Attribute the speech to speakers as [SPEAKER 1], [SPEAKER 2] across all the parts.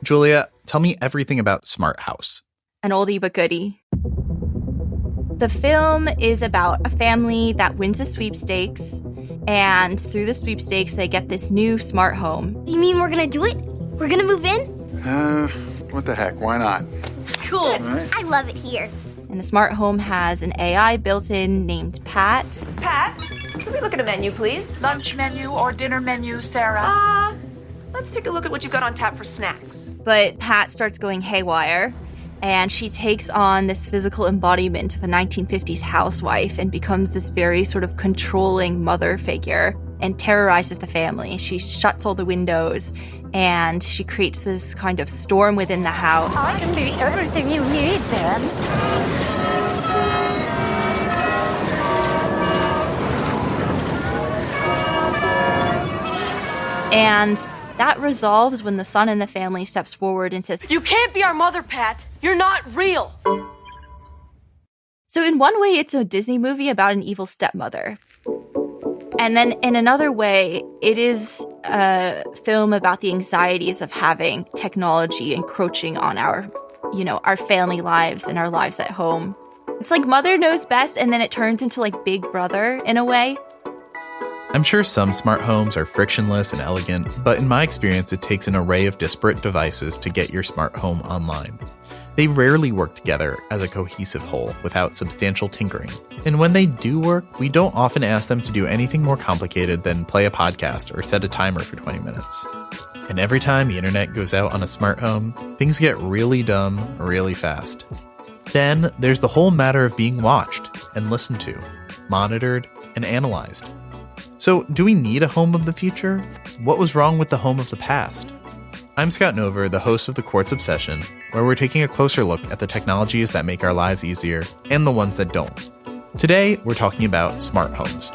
[SPEAKER 1] Julia, tell me everything about Smart House.
[SPEAKER 2] An oldie but goodie. The film is about a family that wins a sweepstakes, and through the sweepstakes, they get this new smart home.
[SPEAKER 3] You mean we're gonna do it? We're gonna move in?
[SPEAKER 4] What the heck? Why not?
[SPEAKER 3] Cool.
[SPEAKER 4] Right.
[SPEAKER 3] I love it here.
[SPEAKER 2] And the smart home has an AI built in named Pat.
[SPEAKER 5] Pat, can we look at a menu, please?
[SPEAKER 6] Lunch menu or dinner menu, Sarah?
[SPEAKER 5] Let's take a look at what you've got on tap for snacks.
[SPEAKER 2] But Pat starts going haywire, and she takes on this physical embodiment of a 1950s housewife and becomes this very sort of controlling mother figure and terrorizes the family. She shuts all the windows, and she creates this kind of storm within the house.
[SPEAKER 3] I can be everything you need, then.
[SPEAKER 2] And that resolves when the son in the family steps forward and says,
[SPEAKER 7] You can't be our mother, Pat. You're not real.
[SPEAKER 2] So in one way, it's a Disney movie about an evil stepmother. And then in another way, it is a film about the anxieties of having technology encroaching on our family lives and our lives at home. It's like Mother Knows Best, and then it turns into like Big Brother in a way.
[SPEAKER 1] I'm sure some smart homes are frictionless and elegant, but in my experience, it takes an array of disparate devices to get your smart home online. They rarely work together as a cohesive whole without substantial tinkering. And when they do work, we don't often ask them to do anything more complicated than play a podcast or set a timer for 20 minutes. And every time the internet goes out on a smart home, things get really dumb really fast. Then there's the whole matter of being watched and listened to, monitored and analyzed. So, do we need a home of the future? What was wrong with the home of the past? I'm Scott Nover, the host of the Quartz Obsession, where we're taking a closer look at the technologies that make our lives easier and the ones that don't. Today, we're talking about smart homes.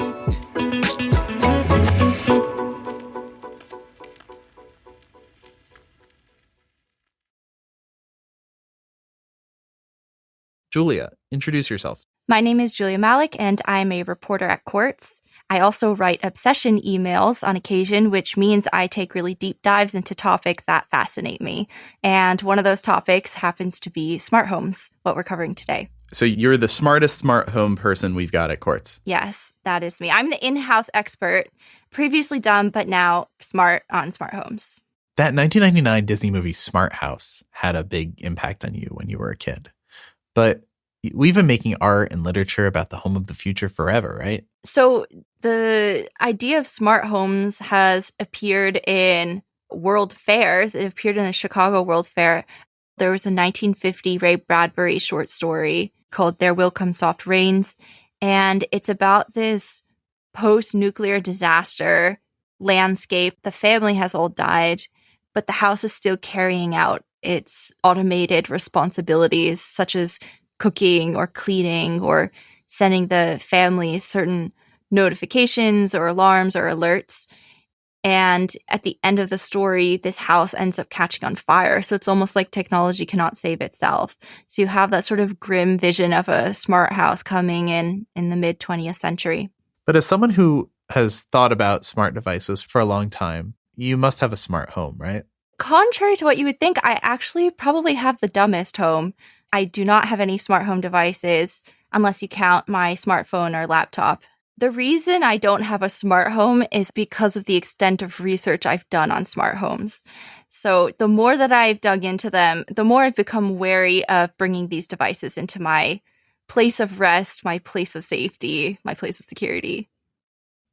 [SPEAKER 1] Julia, introduce yourself.
[SPEAKER 2] My name is Julia Malleck, and I'm a reporter at Quartz. I also write obsession emails on occasion, which means I take really deep dives into topics that fascinate me. And one of those topics happens to be smart homes, what we're covering today.
[SPEAKER 1] So you're the smartest smart home person we've got at Quartz.
[SPEAKER 2] Yes, that is me. I'm the in-house expert, previously dumb, but now smart on smart homes.
[SPEAKER 1] That 1999 Disney movie Smart House had a big impact on you when you were a kid. But we've been making art and literature about the home of the future forever, right?
[SPEAKER 2] So the idea of smart homes has appeared in world fairs. It appeared in the Chicago World Fair. There was a 1950 Ray Bradbury short story called There Will Come Soft Rains. And it's about this post-nuclear disaster landscape. The family has all died, but the house is still carrying out its automated responsibilities, such as cooking or cleaning or sending the family certain notifications or alarms or alerts. And at the end of the story, this house ends up catching on fire. So it's almost like technology cannot save itself. So you have that sort of grim vision of a smart house coming in the mid 20th century.
[SPEAKER 1] But as someone who has thought about smart devices for a long time, you must have a smart home, right?
[SPEAKER 2] Contrary to what you would think, I actually probably have the dumbest home. I do not have any smart home devices unless you count my smartphone or laptop. The reason I don't have a smart home is because of the extent of research I've done on smart homes. So the more that I've dug into them, the more I've become wary of bringing these devices into my place of rest, my place of safety, my place of security.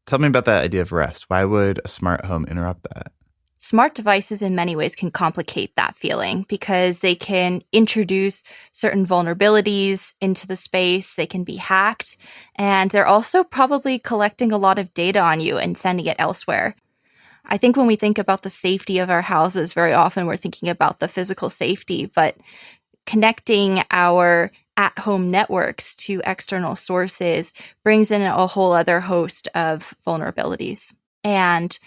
[SPEAKER 1] Tell me about that idea of rest. Why would a smart home interrupt that?
[SPEAKER 2] Smart devices in many ways can complicate that feeling because they can introduce certain vulnerabilities into the space. They can be hacked, and they're also probably collecting a lot of data on you and sending it elsewhere. I think when we think about the safety of our houses, very often we're thinking about the physical safety, but connecting our at-home networks to external sources brings in a whole other host of vulnerabilities. And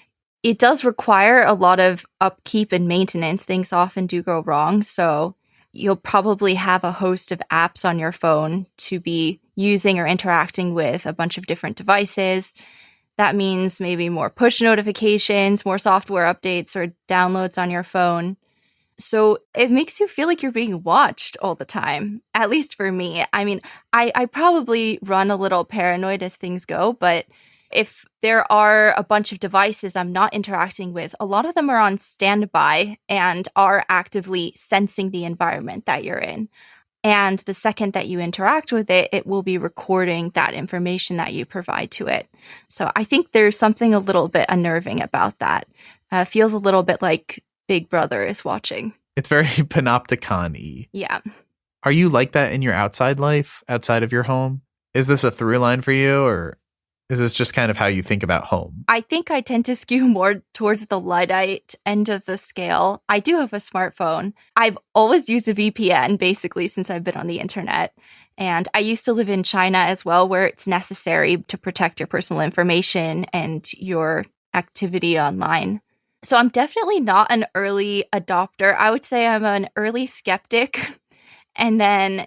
[SPEAKER 2] it does require a lot of upkeep and maintenance. Things often do go wrong. So you'll probably have a host of apps on your phone to be using or interacting with a bunch of different devices. That means maybe more push notifications, more software updates or downloads on your phone. So it makes you feel like you're being watched all the time, at least for me. I mean, I probably run a little paranoid as things go, but if there are a bunch of devices I'm not interacting with, a lot of them are on standby and are actively sensing the environment that you're in. And the second that you interact with it, it will be recording that information that you provide to it. So I think there's something a little bit unnerving about that. Feels a little bit like Big Brother is watching.
[SPEAKER 1] It's very panopticon-y.
[SPEAKER 2] Yeah.
[SPEAKER 1] Are you like that in your outside life, outside of your home? Is this a through line for you, or is this just kind of how you think about home?
[SPEAKER 2] I think I tend to skew more towards the Luddite end of the scale. I do have a smartphone. I've always used a VPN, basically, since I've been on the internet. And I used to live in China as well, where it's necessary to protect your personal information and your activity online. So I'm definitely not an early adopter. I would say I'm an early skeptic. And then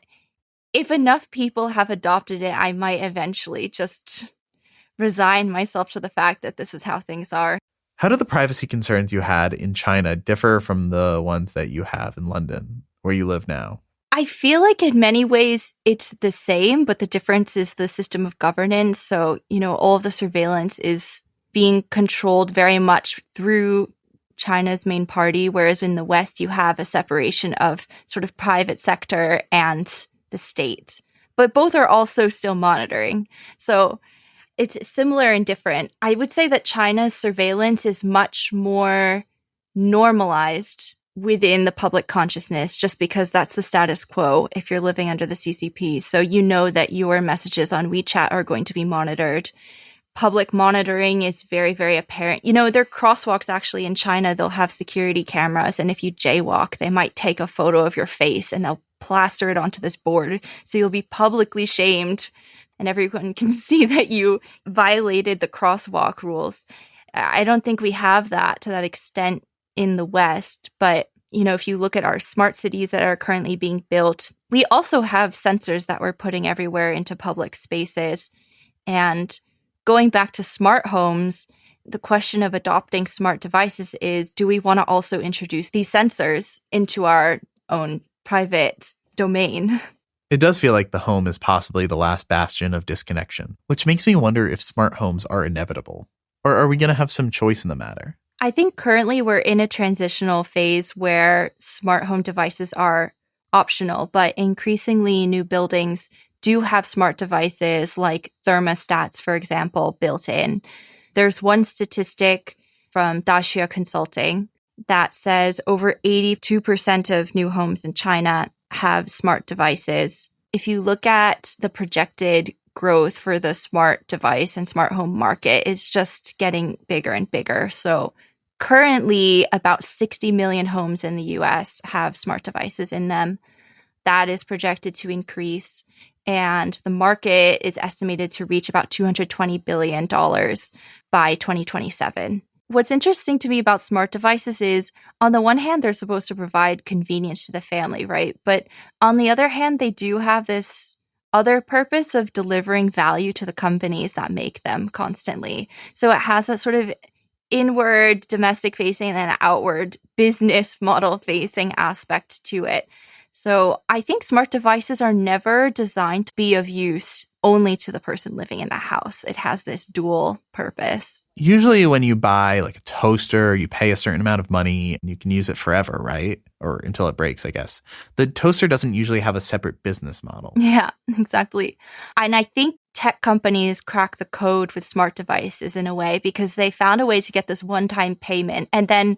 [SPEAKER 2] if enough people have adopted it, I might eventually just resign myself to the fact that this is how things are.
[SPEAKER 1] How do the privacy concerns you had in China differ from the ones that you have in London, where you live now?
[SPEAKER 2] I feel like in many ways it's the same, but the difference is the system of governance. So, all of the surveillance is being controlled very much through China's main party, whereas in the West, you have a separation of sort of private sector and the state. But both are also still monitoring. So it's similar and different. I would say that China's surveillance is much more normalized within the public consciousness, just because that's the status quo if you're living under the CCP. So you know that your messages on WeChat are going to be monitored. Public monitoring is very, very apparent. Their crosswalks actually in China, they'll have security cameras. And if you jaywalk, they might take a photo of your face and they'll plaster it onto this board. So you'll be publicly shamed and everyone can see that you violated the crosswalk rules. I don't think we have that to that extent in the West. But, if you look at our smart cities that are currently being built, we also have sensors that we're putting everywhere into public spaces. And going back to smart homes, the question of adopting smart devices is, do we want to also introduce these sensors into our own private domain?
[SPEAKER 1] It does feel like the home is possibly the last bastion of disconnection, which makes me wonder if smart homes are inevitable. Or are we going to have some choice in the matter?
[SPEAKER 2] I think currently we're in a transitional phase where smart home devices are optional, but increasingly new buildings do have smart devices like thermostats, for example, built in. There's one statistic from Daxue Consulting that says over 82% of new homes in China have smart devices. If you look at the projected growth for the smart device and smart home market, it's just getting bigger and bigger. So currently, about 60 million homes in the US have smart devices in them. That is projected to increase. And the market is estimated to reach about $220 billion by 2027. What's interesting to me about smart devices is, on the one hand, they're supposed to provide convenience to the family, right? But on the other hand, they do have this other purpose of delivering value to the companies that make them constantly. So it has that sort of inward domestic facing and then outward business model facing aspect to it. So I think smart devices are never designed to be of use only to the person living in the house. It has this dual purpose.
[SPEAKER 1] Usually when you buy like a toaster, you pay a certain amount of money and you can use it forever, right? Or until it breaks, I guess. The toaster doesn't usually have a separate business model.
[SPEAKER 2] Yeah, exactly. And I think tech companies crack the code with smart devices in a way because they found a way to get this one-time payment and then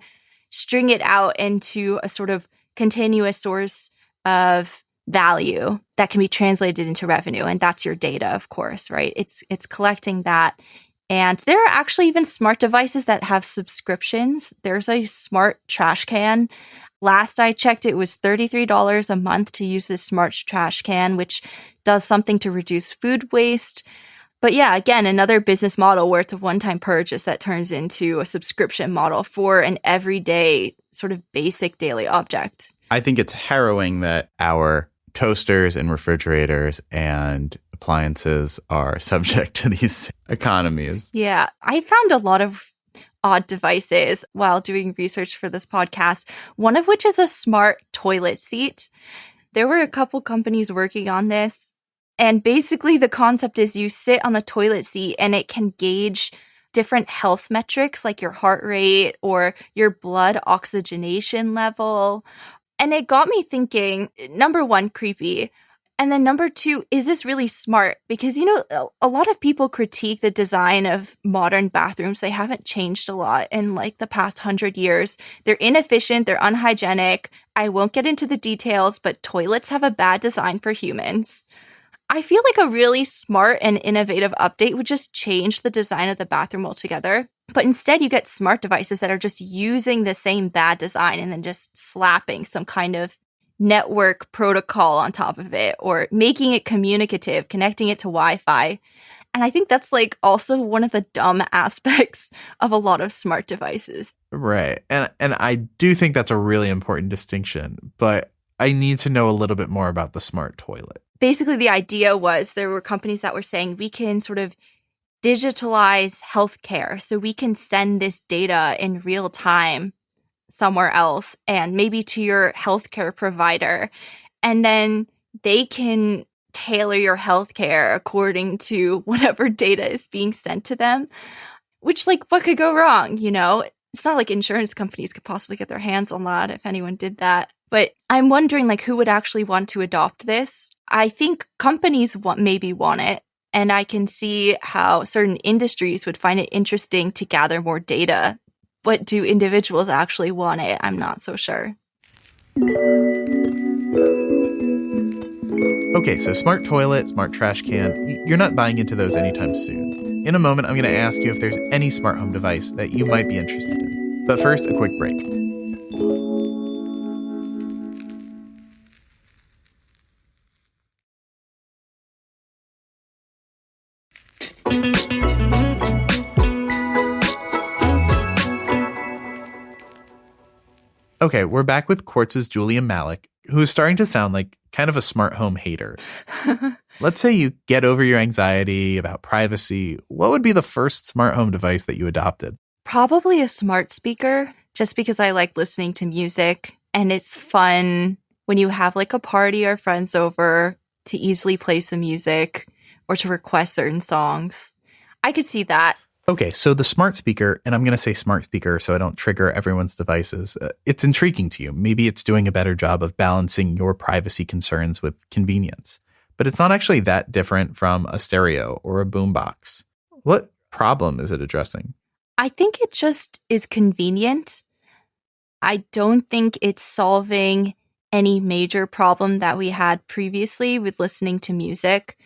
[SPEAKER 2] string it out into a sort of continuous source of value that can be translated into revenue. And that's your data, of course, right? It's collecting that. And there are actually even smart devices that have subscriptions. There's a smart trash can. Last I checked, it was $33 a month to use this smart trash can, which does something to reduce food waste. But yeah, again, another business model where it's a one-time purchase that turns into a subscription model for an everyday sort of basic daily object.
[SPEAKER 1] I think it's harrowing that our toasters and refrigerators and appliances are subject to these economies.
[SPEAKER 2] Yeah, I found a lot of odd devices while doing research for this podcast, one of which is a smart toilet seat. There were a couple companies working on this, and basically the concept is you sit on the toilet seat and it can gauge different health metrics like your heart rate or your blood oxygenation level. And it got me thinking, number one, creepy. And then number two, is this really smart? Because, a lot of people critique the design of modern bathrooms. They haven't changed a lot in like the past 100 years. They're inefficient. They're unhygienic. I won't get into the details, but toilets have a bad design for humans. I feel like a really smart and innovative update would just change the design of the bathroom altogether. But instead, you get smart devices that are just using the same bad design and then just slapping some kind of network protocol on top of it or making it communicative, connecting it to Wi-Fi. And I think that's like also one of the dumb aspects of a lot of smart devices.
[SPEAKER 1] Right. And I do think that's a really important distinction, but I need to know a little bit more about the smart toilet.
[SPEAKER 2] Basically, the idea was there were companies that were saying we can sort of digitalize healthcare. So we can send this data in real time somewhere else and maybe to your healthcare provider. And then they can tailor your healthcare according to whatever data is being sent to them, which like what could go wrong? It's not like insurance companies could possibly get their hands on that if anyone did that. But I'm wondering like who would actually want to adopt this? I think companies maybe want it. And I can see how certain industries would find it interesting to gather more data. But do individuals actually want it? I'm not so sure.
[SPEAKER 1] Okay, so smart toilet, smart trash can, you're not buying into those anytime soon. In a moment, I'm going to ask you if there's any smart home device that you might be interested in. But first, a quick break. Okay, we're back with Quartz's Julia Malleck, who is starting to sound like kind of a smart home hater. Let's say you get over your anxiety about privacy. What would be the first smart home device that you adopted?
[SPEAKER 2] Probably a smart speaker, just because I like listening to music. And it's fun when you have like a party or friends over to easily play some music or to request certain songs. I could see that.
[SPEAKER 1] Okay, so the smart speaker, and I'm going to say smart speaker so I don't trigger everyone's devices, it's intriguing to you. Maybe it's doing a better job of balancing your privacy concerns with convenience. But it's not actually that different from a stereo or a boombox. What problem is it addressing?
[SPEAKER 2] I think it just is convenient. I don't think it's solving any major problem that we had previously with listening to music.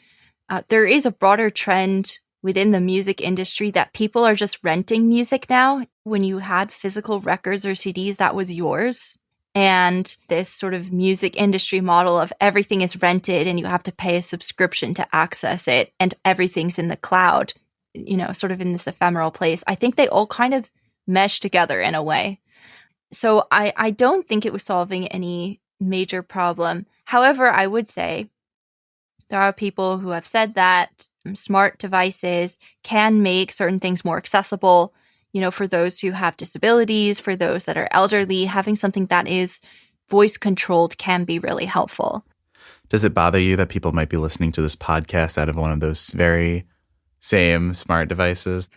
[SPEAKER 2] There is a broader trend within the music industry that people are just renting music now. When you had physical records or CDs, that was yours. And this sort of music industry model of everything is rented and you have to pay a subscription to access it and everything's in the cloud, sort of in this ephemeral place. I think they all kind of mesh together in a way. So I don't think it was solving any major problem. However, I would say there are people who have said that smart devices can make certain things more accessible, for those who have disabilities, for those that are elderly. Having something that is voice controlled can be really helpful.
[SPEAKER 1] Does it bother you that people might be listening to this podcast out of one of those very same smart devices?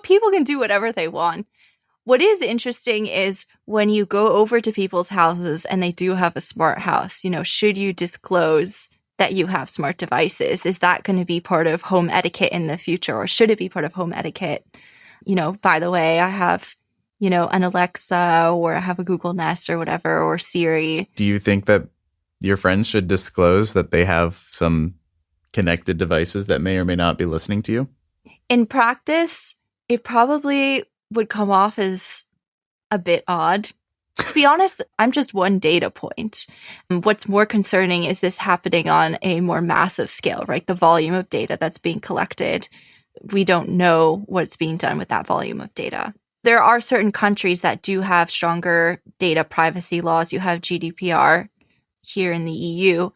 [SPEAKER 2] People can do whatever they want. What is interesting is when you go over to people's houses and they do have a smart house, should you disclose that you have smart devices? Is that going to be part of home etiquette in the future, or should it be part of home etiquette? By the way, I have, an Alexa, or I have a Google Nest or whatever, or Siri.
[SPEAKER 1] Do you think that your friends should disclose that they have some connected devices that may or may not be listening to you?
[SPEAKER 2] In practice, it probably would come off as a bit odd. To be honest, I'm just one data point. And what's more concerning is this happening on a more massive scale, right? The volume of data that's being collected. We don't know what's being done with that volume of data. There are certain countries that do have stronger data privacy laws. You have GDPR here in the EU.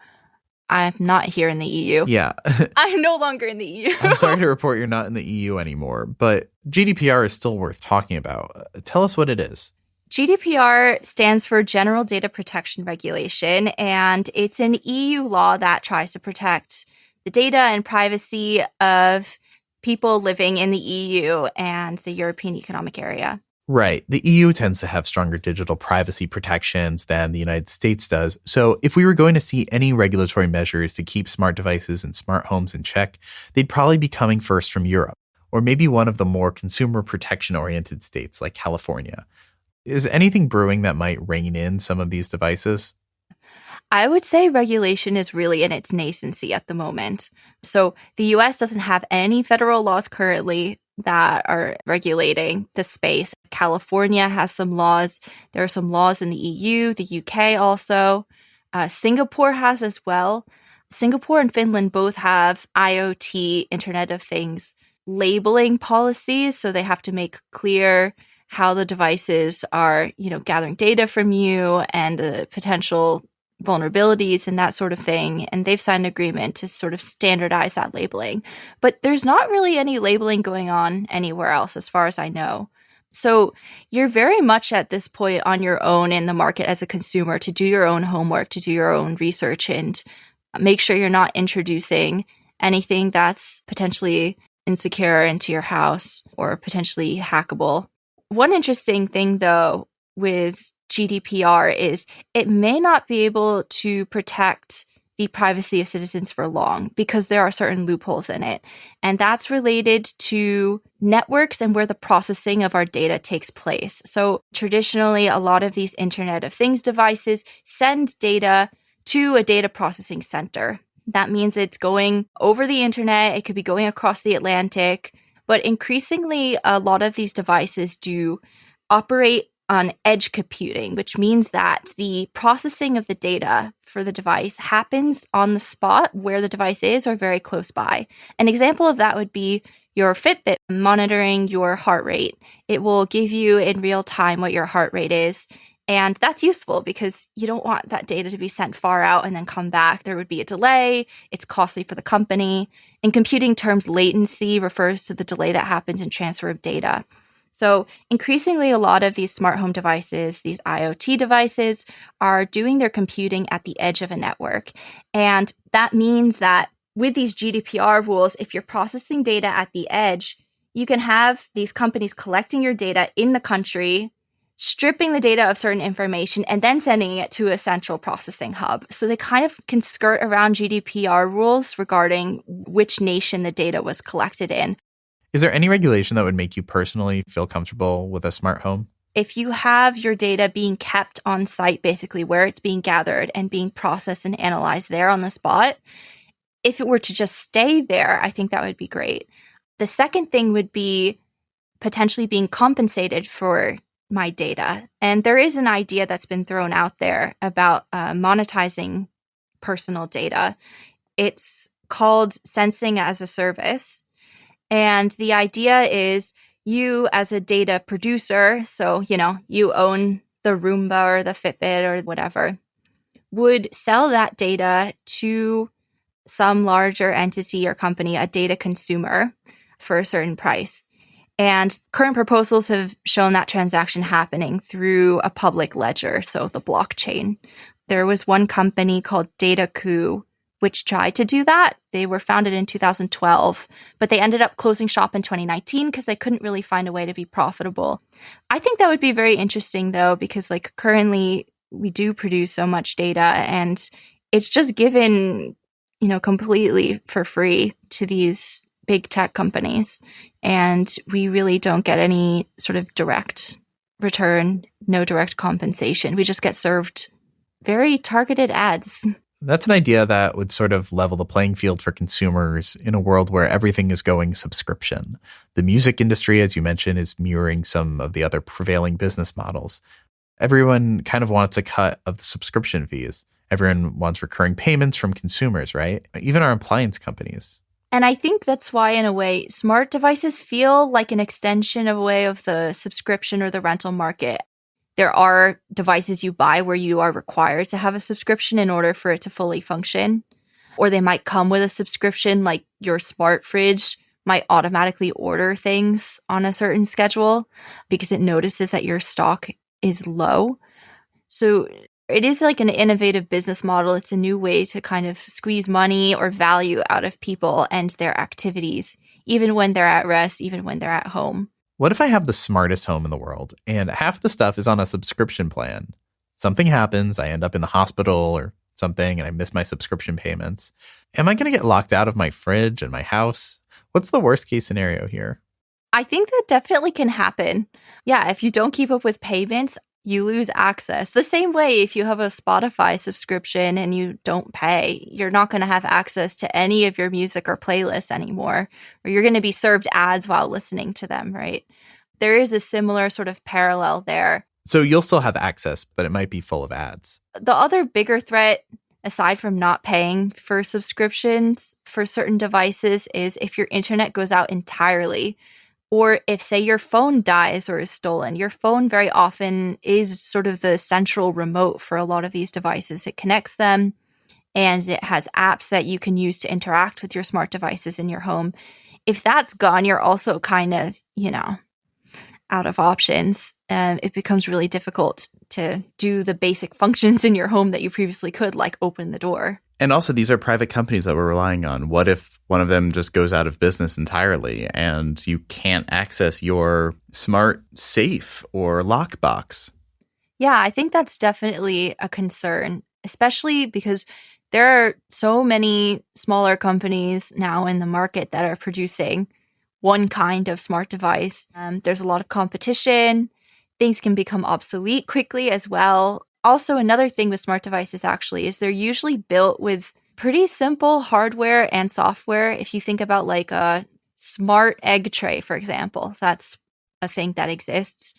[SPEAKER 2] I'm not here in the EU.
[SPEAKER 1] Yeah.
[SPEAKER 2] I'm no longer in the EU.
[SPEAKER 1] I'm sorry to report you're not in the EU anymore, but GDPR is still worth talking about. Tell us what it is.
[SPEAKER 2] GDPR stands for General Data Protection Regulation, and it's an EU law that tries to protect the data and privacy of people living in the EU and the European Economic Area.
[SPEAKER 1] Right. The EU tends to have stronger digital privacy protections than the United States does. So if we were going to see any regulatory measures to keep smart devices and smart homes in check, they'd probably be coming first from Europe, or maybe one of the more consumer protection-oriented states like California. Is anything brewing that might rein in some of these devices?
[SPEAKER 2] I would say regulation is really in its nascency at the moment. So the US doesn't have any federal laws currently that are regulating the space. California has some laws. There are some laws in the EU, the UK also. Singapore has as well. Singapore and Finland both have IoT, Internet of Things, labeling policies. So they have to make clear how the devices are, gathering data from you and the potential vulnerabilities and that sort of thing. And they've signed an agreement to sort of standardize that labeling. But there's not really any labeling going on anywhere else, as far as I know. So you're very much at this point on your own in the market as a consumer to do your own homework, to do your own research, and make sure you're not introducing anything that's potentially insecure into your house or potentially hackable. One interesting thing, though, with GDPR is it may not be able to protect the privacy of citizens for long because there are certain loopholes in it. And that's related to networks and where the processing of our data takes place. So traditionally, a lot of these Internet of Things devices send data to a data processing center. That means it's going over the internet. It could be going across the Atlantic. But increasingly, a lot of these devices do operate on edge computing, which means that the processing of the data for the device happens on the spot where the device is or very close by. An example of that would be your Fitbit monitoring your heart rate. It will give you in real time what your heart rate is. And that's useful because you don't want that data to be sent far out and then come back. There would be a delay. It's costly for the company. In computing terms, latency refers to the delay that happens in transfer of data. So increasingly, a lot of these smart home devices, these IoT devices, are doing their computing at the edge of a network. And that means that with these GDPR rules, if you're processing data at the edge, you can have these companies collecting your data in the country, stripping the data of certain information, and then sending it to a central processing hub. So they kind of can skirt around GDPR rules regarding which nation the data was collected in.
[SPEAKER 1] Is there any regulation that would make you personally feel comfortable with a smart home?
[SPEAKER 2] If you have your data being kept on site, basically where it's being gathered and being processed and analyzed there on the spot, if it were to just stay there, I think that would be great. The second thing would be potentially being compensated for my data. And there is an idea that's been thrown out there about monetizing personal data. It's called sensing as a service. And the idea is you as a data producer, so, you own the Roomba or the Fitbit or whatever, would sell that data to some larger entity or company, a data consumer, for a certain price. And current proposals have shown that transaction happening through a public ledger, so the blockchain. There was one company called DataCoo, which tried to do that. They were founded in 2012, but they ended up closing shop in 2019 because they couldn't really find a way to be profitable. I think that would be very interesting, though, because currently we do produce so much data and it's just given, completely for free to these big tech companies. And we really don't get any sort of direct return, no direct compensation. We just get served very targeted ads.
[SPEAKER 1] That's an idea that would sort of level the playing field for consumers in a world where everything is going subscription. The music industry, as you mentioned, is mirroring some of the other prevailing business models. Everyone kind of wants a cut of the subscription fees. Everyone wants recurring payments from consumers, right? Even our appliance companies.
[SPEAKER 2] And I think that's why, in a way, smart devices feel like an extension of a way of the subscription or the rental market. There are devices you buy where you are required to have a subscription in order for it to fully function. or they might come with a subscription, like your smart fridge might automatically order things on a certain schedule because it notices that your stock is low. So it is like an innovative business model. It's a new way to kind of squeeze money or value out of people and their activities, even when they're at rest, even when they're at home.
[SPEAKER 1] What if I have the smartest home in the world and half the stuff is on a subscription plan? Something happens, I end up in the hospital or something, and I miss my subscription payments. Am I going to get locked out of my fridge and my house? What's the worst case scenario here?
[SPEAKER 2] I think that definitely can happen. Yeah, if you don't keep up with payments, you lose access. The same way if you have a Spotify subscription and you don't pay, you're not going to have access to any of your music or playlists anymore, or you're going to be served ads while listening to them, right? There is a similar sort of parallel there.
[SPEAKER 1] So you'll still have access, but it might be full of ads.
[SPEAKER 2] The other bigger threat, aside from not paying for subscriptions for certain devices, is if your internet goes out entirely. Or if, say, your phone dies or is stolen. Your phone very often is sort of the central remote for a lot of these devices. It connects them, and it has apps that you can use to interact with your smart devices in your home. If that's gone, you're also kind of, out of options. It becomes really difficult to do the basic functions in your home that you previously could, like open the door.
[SPEAKER 1] And also, these are private companies that we're relying on. What if one of them just goes out of business entirely and you can't access your smart safe or lockbox?
[SPEAKER 2] Yeah, I think that's definitely a concern, especially because there are so many smaller companies now in the market that are producing one kind of smart device. There's a lot of competition. Things can become obsolete quickly as well. Also, another thing with smart devices actually is they're usually built with pretty simple hardware and software. If you think about like a smart egg tray, for example, that's a thing that exists.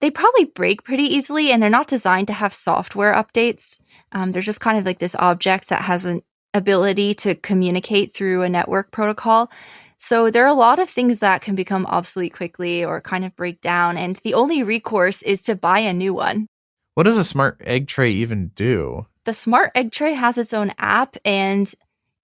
[SPEAKER 2] They probably break pretty easily, and they're not designed to have software updates. They're just kind of like this object that has an ability to communicate through a network protocol. So there are a lot of things that can become obsolete quickly or kind of break down, and the only recourse is to buy a new one.
[SPEAKER 1] What does a smart egg tray even do?
[SPEAKER 2] The smart egg tray has its own app, and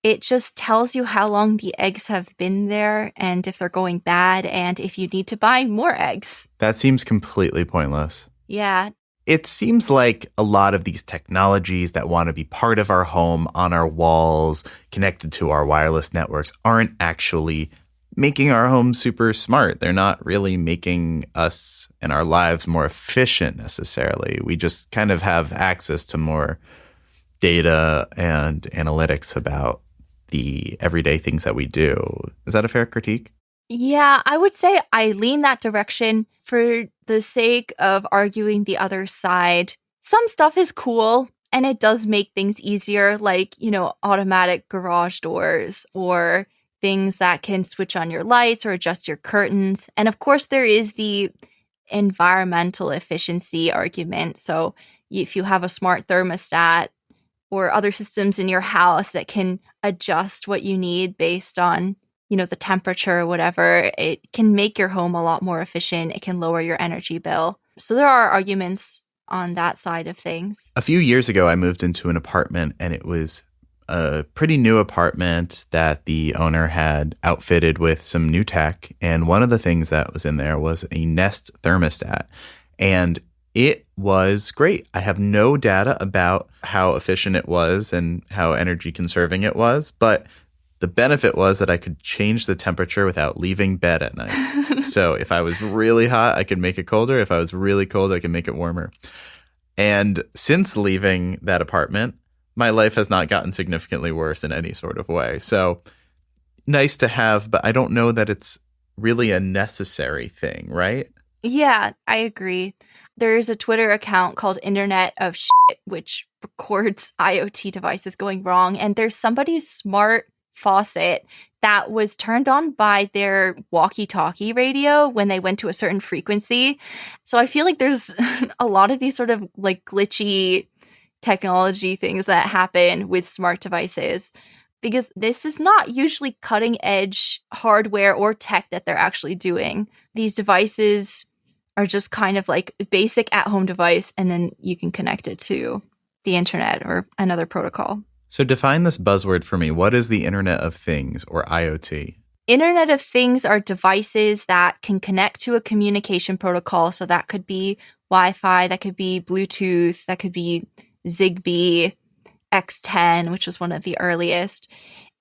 [SPEAKER 2] it just tells you how long the eggs have been there and if they're going bad and if you need to buy more eggs.
[SPEAKER 1] That seems completely pointless.
[SPEAKER 2] Yeah.
[SPEAKER 1] It seems like a lot of these technologies that want to be part of our home, on our walls, connected to our wireless networks, aren't actually making our home super smart. They're not really making us and our lives more efficient necessarily. We just kind of have access to more data and analytics about the everyday things that we do. Is that a fair critique?
[SPEAKER 2] Yeah, I would say I lean that direction for the sake of arguing the other side. Some stuff is cool and it does make things easier, like, automatic garage doors or things that can switch on your lights or adjust your curtains. And of course, there is the environmental efficiency argument. So if you have a smart thermostat or other systems in your house that can adjust what you need based on, the temperature or whatever, it can make your home a lot more efficient. It can lower your energy bill. So there are arguments on that side of things.
[SPEAKER 1] A few years ago, I moved into an apartment, and it was a pretty new apartment that the owner had outfitted with some new tech. And one of the things that was in there was a Nest thermostat. And it was great. I have no data about how efficient it was and how energy conserving it was, but the benefit was that I could change the temperature without leaving bed at night. So if I was really hot, I could make it colder. If I was really cold, I could make it warmer. And since leaving that apartment, my life has not gotten significantly worse in any sort of way. So nice to have, but I don't know that it's really a necessary thing, right?
[SPEAKER 2] Yeah, I agree. There's a Twitter account called Internet of Shit, which records IoT devices going wrong. And there's somebody's smart faucet that was turned on by their walkie-talkie radio when they went to a certain frequency. So I feel like there's a lot of these sort of like glitchy technology things that happen with smart devices, because this is not usually cutting edge hardware or tech that they're actually doing. These devices are just kind of like a basic at-home device, and then you can connect it to the internet or another protocol.
[SPEAKER 1] So define this buzzword for me. What is the Internet of Things, or IoT?
[SPEAKER 2] Internet of Things are devices that can connect to a communication protocol. So that could be Wi-Fi, that could be Bluetooth, that could be Zigbee, X10, which was one of the earliest.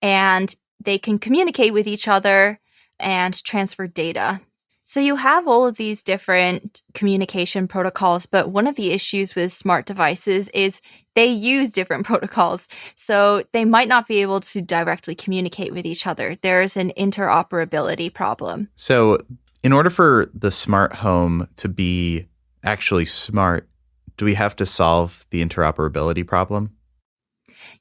[SPEAKER 2] And they can communicate with each other and transfer data. So you have all of these different communication protocols, but one of the issues with smart devices is they use different protocols. So they might not be able to directly communicate with each other. There's an interoperability problem.
[SPEAKER 1] So in order for the smart home to be actually smart, do we have to solve the interoperability problem?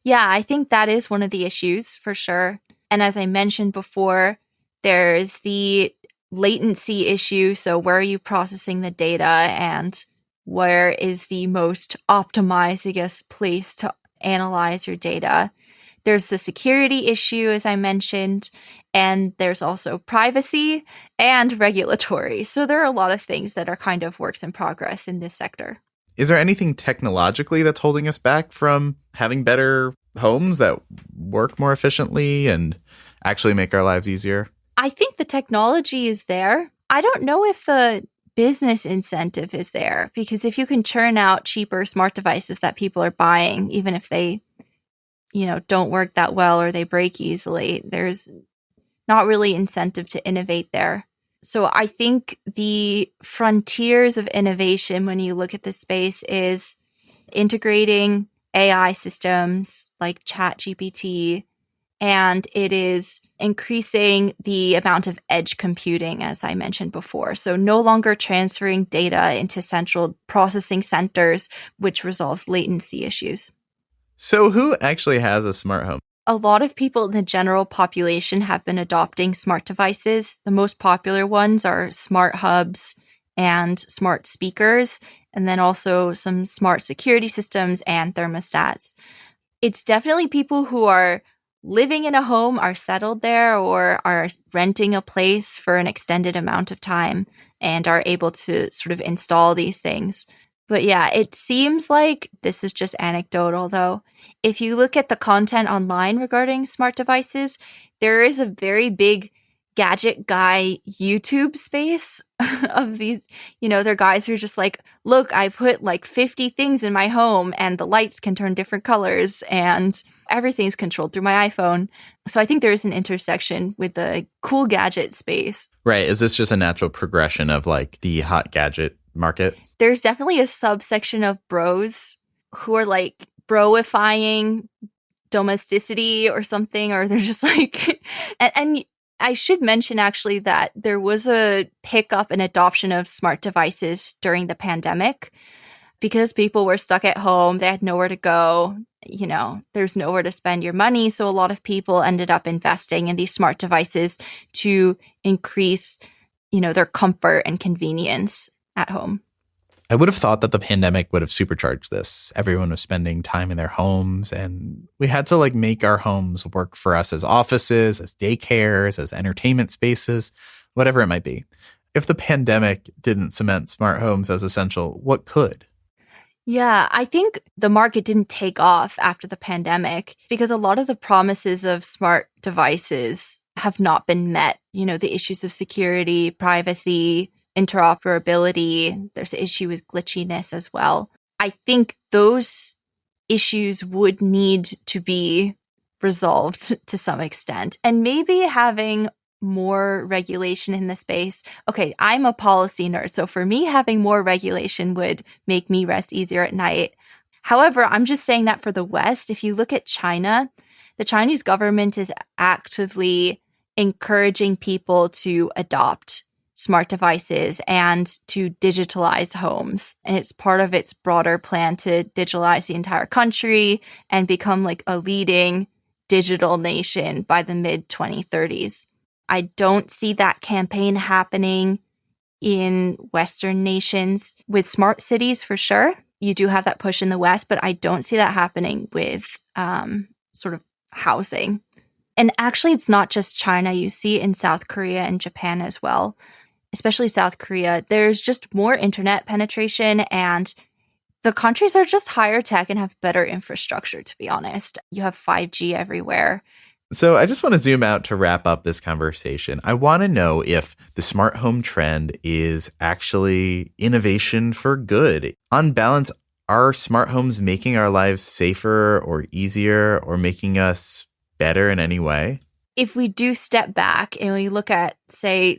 [SPEAKER 2] Yeah, I think that is one of the issues for sure. And as I mentioned before, there's the latency issue. So where are you processing the data, and where is the most optimized, I guess, place to analyze your data? There's the security issue, as I mentioned, and there's also privacy and regulatory. So there are a lot of things that are kind of works in progress in this sector.
[SPEAKER 1] Is there anything technologically that's holding us back from having better homes that work more efficiently and actually make our lives easier?
[SPEAKER 2] I think the technology is there. I don't know if the business incentive is there, because if you can churn out cheaper smart devices that people are buying, even if they, don't work that well or they break easily, there's not really incentive to innovate there. So I think the frontiers of innovation when you look at this space is integrating AI systems like ChatGPT, and it is increasing the amount of edge computing, as I mentioned before. So no longer transferring data into central processing centers, which resolves latency issues.
[SPEAKER 1] So who actually has a smart home?
[SPEAKER 2] A lot of people in the general population have been adopting smart devices. The most popular ones are smart hubs and smart speakers, and then also some smart security systems and thermostats. It's definitely people who are living in a home, are settled there, or are renting a place for an extended amount of time and are able to sort of install these things. But yeah, it seems like this is just anecdotal, though. If you look at the content online regarding smart devices, there is a very big gadget guy YouTube space of these, they're guys who are just like, look, I put like 50 things in my home and the lights can turn different colors and everything's controlled through my iPhone. So I think there is an intersection with the cool gadget space.
[SPEAKER 1] Right. Is this just a natural progression of like the hot gadget market?
[SPEAKER 2] There's definitely a subsection of bros who are like broifying domesticity or something, or they're just like, and I should mention actually that there was a pickup in adoption of smart devices during the pandemic because people were stuck at home. They had nowhere to go. There's nowhere to spend your money. So a lot of people ended up investing in these smart devices to increase, their comfort and convenience at home.
[SPEAKER 1] I would have thought that the pandemic would have supercharged this. Everyone was spending time in their homes, and we had to make our homes work for us as offices, as daycares, as entertainment spaces, whatever it might be. If the pandemic didn't cement smart homes as essential, what could?
[SPEAKER 2] Yeah, I think the market didn't take off after the pandemic because a lot of the promises of smart devices have not been met. The issues of security, privacy, interoperability, there's an issue with glitchiness as well. I think those issues would need to be resolved to some extent. And maybe having more regulation in the space. Okay, I'm a policy nerd, so for me, having more regulation would make me rest easier at night. However, I'm just saying that for the West. If you look at China, the Chinese government is actively encouraging people to adopt smart devices and to digitalize homes. And it's part of its broader plan to digitalize the entire country and become a leading digital nation by the mid-2030s. I don't see that campaign happening in Western nations with smart cities for sure. You do have that push in the West, but I don't see that happening with sort of housing. And actually, it's not just China. You see in South Korea and Japan as well. Especially South Korea, there's just more internet penetration and The countries are just higher tech and have better infrastructure, to be honest. You have 5G everywhere.
[SPEAKER 1] So I just want to zoom out to wrap up this conversation. I want to know if the smart home trend is actually innovation for good. On balance, are smart homes making our lives safer or easier or making us better in any way?
[SPEAKER 2] If we do step back and we look at, say,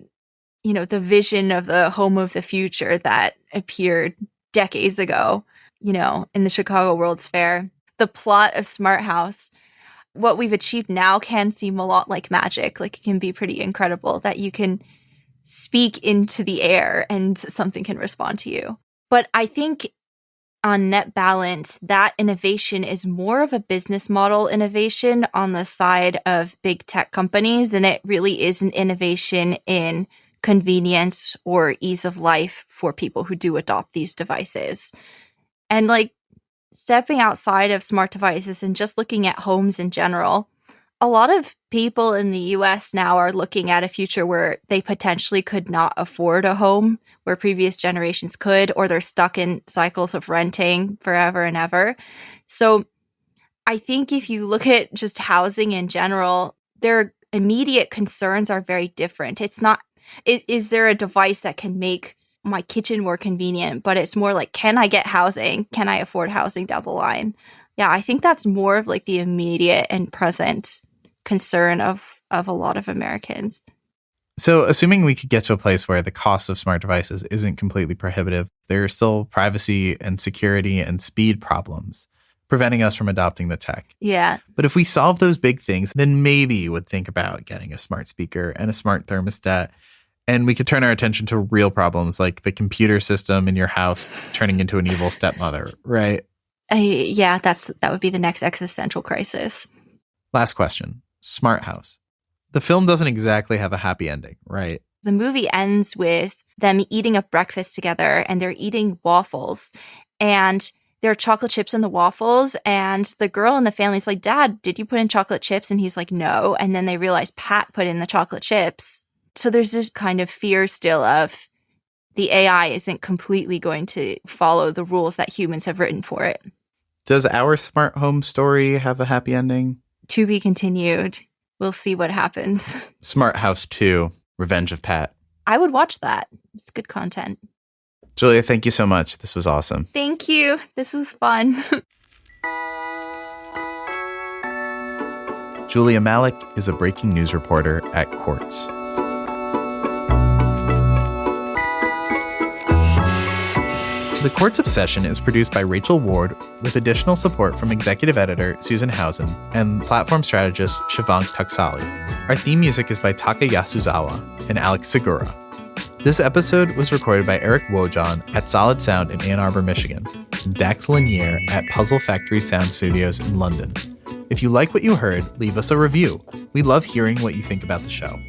[SPEAKER 2] the vision of the home of the future that appeared decades ago, in the Chicago World's Fair, the plot of Smart House, what we've achieved now can seem a lot like magic. Like, it can be pretty incredible that you can speak into the air and something can respond to you. But I think on net balance, that innovation is more of a business model innovation on the side of big tech companies than it really is an innovation in convenience or ease of life for people who do adopt these devices. And stepping outside of smart devices and just looking at homes in general, a lot of people in the US now are looking at a future where they potentially could not afford a home where previous generations could, or they're stuck in cycles of renting forever and ever. So I think if you look at just housing in general, their immediate concerns are very different. It's not, is there a device that can make my kitchen more convenient, but it's more like, can I get housing? Can I afford housing down the line? Yeah, I think that's more of the immediate and present concern of a lot of Americans.
[SPEAKER 1] So assuming we could get to a place where the cost of smart devices isn't completely prohibitive, there are still privacy and security and speed problems preventing us from adopting the tech.
[SPEAKER 2] Yeah.
[SPEAKER 1] But if we solve those big things, then maybe you would think about getting a smart speaker and a smart thermostat. And we could turn our attention to real problems like the computer system in your house turning into an evil stepmother, right?
[SPEAKER 2] Yeah, that would be the next existential crisis.
[SPEAKER 1] Last question. Smart house. The film doesn't exactly have a happy ending, right?
[SPEAKER 2] The movie ends with them eating a breakfast together, and they're eating waffles. And there are chocolate chips in the waffles. And the girl in the family is like, Dad, did you put in chocolate chips? And he's like, no. And then they realize Pat put in the chocolate chips. So there's this kind of fear still of the AI isn't completely going to follow the rules that humans have written for it.
[SPEAKER 1] Does our smart home story have a happy ending?
[SPEAKER 2] To be continued. We'll see what happens.
[SPEAKER 1] Smart House 2, Revenge of Pat.
[SPEAKER 2] I would watch that. It's good content.
[SPEAKER 1] Julia, thank you so much. This was awesome.
[SPEAKER 2] Thank you. This was fun.
[SPEAKER 1] Julia Malleck is a breaking news reporter at Quartz. The Quartz Obsession is produced by Rachel Ward with additional support from executive editor Susan Housen and platform strategist Shivank Taksali. Our theme music is by Taka Yasuzawa and Alex Segura. This episode was recorded by Eric Wojon at Solid Sound in Ann Arbor, Michigan, and Dax Lanier at Puzzle Factory Sound Studios in London. If you like what you heard, leave us a review. We love hearing what you think about the show.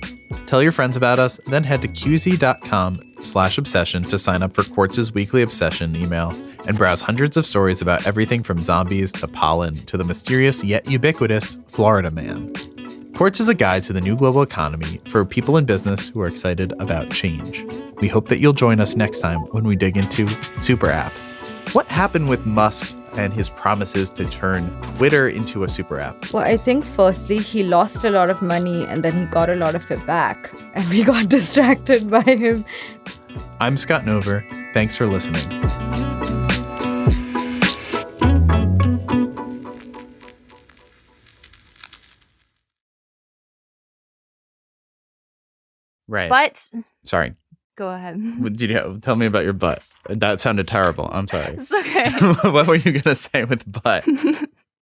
[SPEAKER 1] Tell your friends about us, then head to qz.com/obsession to sign up for Quartz's weekly obsession email and browse hundreds of stories about everything from zombies to pollen to the mysterious yet ubiquitous Florida man. Quartz is a guide to the new global economy for people in business who are excited about change. We hope that you'll join us next time when we dig into super apps. What happened with Musk and his promises to turn Twitter into a super app?
[SPEAKER 8] Well, I think firstly, he lost a lot of money and then he got a lot of it back. And we got distracted by him.
[SPEAKER 1] I'm Scott Nover. Thanks for listening. Right.
[SPEAKER 2] But
[SPEAKER 1] Sorry.
[SPEAKER 2] go ahead.
[SPEAKER 1] Tell me about your butt. That sounded terrible. I'm sorry.
[SPEAKER 2] It's okay.
[SPEAKER 1] What were you going to say with butt?